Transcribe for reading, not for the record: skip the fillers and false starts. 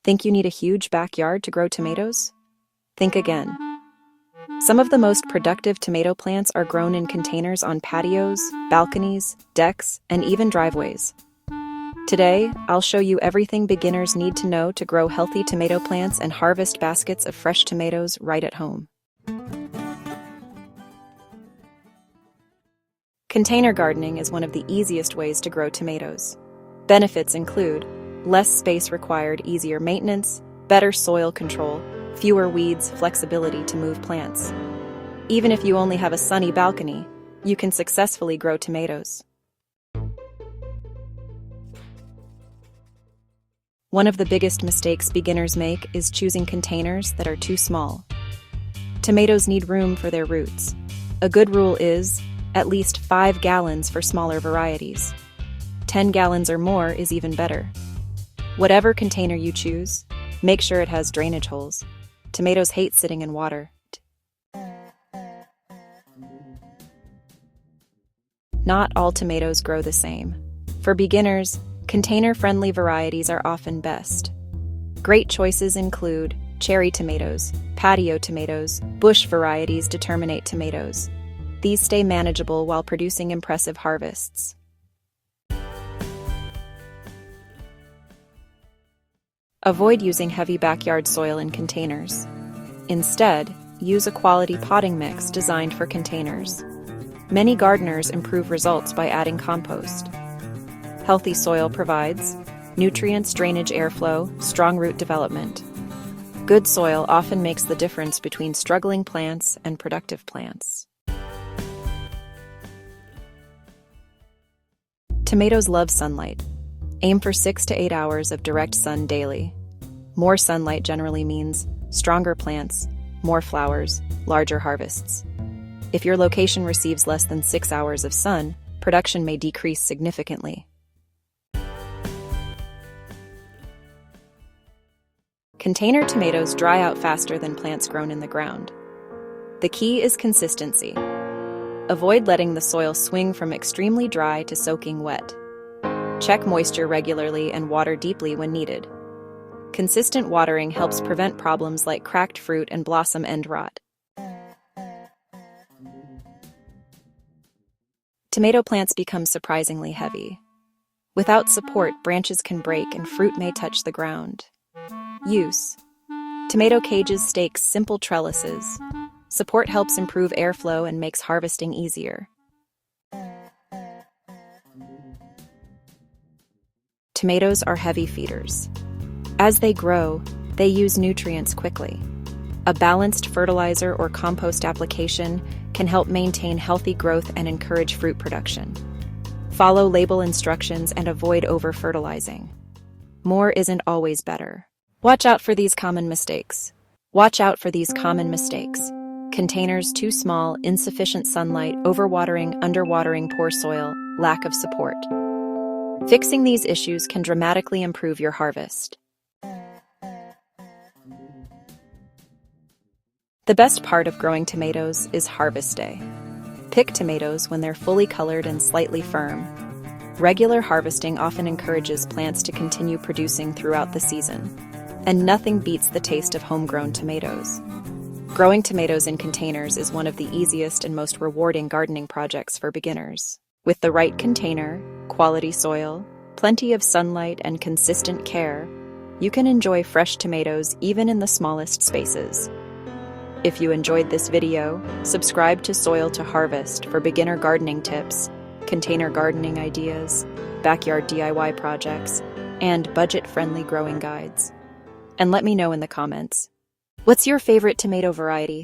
Think you need a huge backyard to grow tomatoes? Think again. Some of the most productive tomato plants are grown in containers on patios, balconies, decks, and even driveways. Today, I'll show you everything beginners need to know to grow healthy tomato plants and harvest baskets of fresh tomatoes right at home. Container gardening is one of the easiest ways to grow tomatoes. Benefits include less space required, easier maintenance, better soil control, fewer weeds, flexibility to move plants. Even if you only have a sunny balcony, you can successfully grow tomatoes. One of the biggest mistakes beginners make is choosing containers that are too small. Tomatoes need room for their roots. A good rule is at least 5 gallons for smaller varieties. 10 gallons or more is even better. Whatever container you choose, make sure it has drainage holes. Tomatoes hate sitting in water. Not all tomatoes grow the same. For beginners, container-friendly varieties are often best. Great choices include cherry tomatoes, patio tomatoes, bush varieties, determinate tomatoes. These stay manageable while producing impressive harvests. Avoid using heavy backyard soil in containers. Instead, use a quality potting mix designed for containers. Many gardeners improve results by adding compost. Healthy soil provides nutrients, drainage, airflow, strong root development. Good soil often makes the difference between struggling plants and productive plants. Tomatoes love sunlight. Aim for 6 to 8 hours of direct sun daily. More sunlight generally means stronger plants, more flowers, larger harvests. If your location receives less than 6 hours of sun, production may decrease significantly. Container tomatoes dry out faster than plants grown in the ground. The key is consistency. Avoid letting the soil swing from extremely dry to soaking wet. Check moisture regularly and water deeply when needed. Consistent watering helps prevent problems like cracked fruit and blossom end rot. Tomato plants become surprisingly heavy. Without support, branches can break and fruit may touch the ground. Use: tomato cages, stakes, simple trellises. Support helps improve airflow and makes harvesting easier. Tomatoes are heavy feeders. As they grow, they use nutrients quickly. A balanced fertilizer or compost application can help maintain healthy growth and encourage fruit production. Follow label instructions and avoid over-fertilizing. More isn't always better. Watch out for these common mistakes. Containers too small, insufficient sunlight, overwatering, underwatering, poor soil, lack of support. Fixing these issues can dramatically improve your harvest. The best part of growing tomatoes is harvest day. Pick tomatoes when they're fully colored and slightly firm. Regular harvesting often encourages plants to continue producing throughout the season. And nothing beats the taste of homegrown tomatoes. Growing tomatoes in containers is one of the easiest and most rewarding gardening projects for beginners. With the right container, quality soil, plenty of sunlight, and consistent care, you can enjoy fresh tomatoes even in the smallest spaces. If you enjoyed this video, subscribe to Soil to Harvest for beginner gardening tips, container gardening ideas, backyard DIY projects, and budget-friendly growing guides. And let me know in the comments, what's your favorite tomato variety?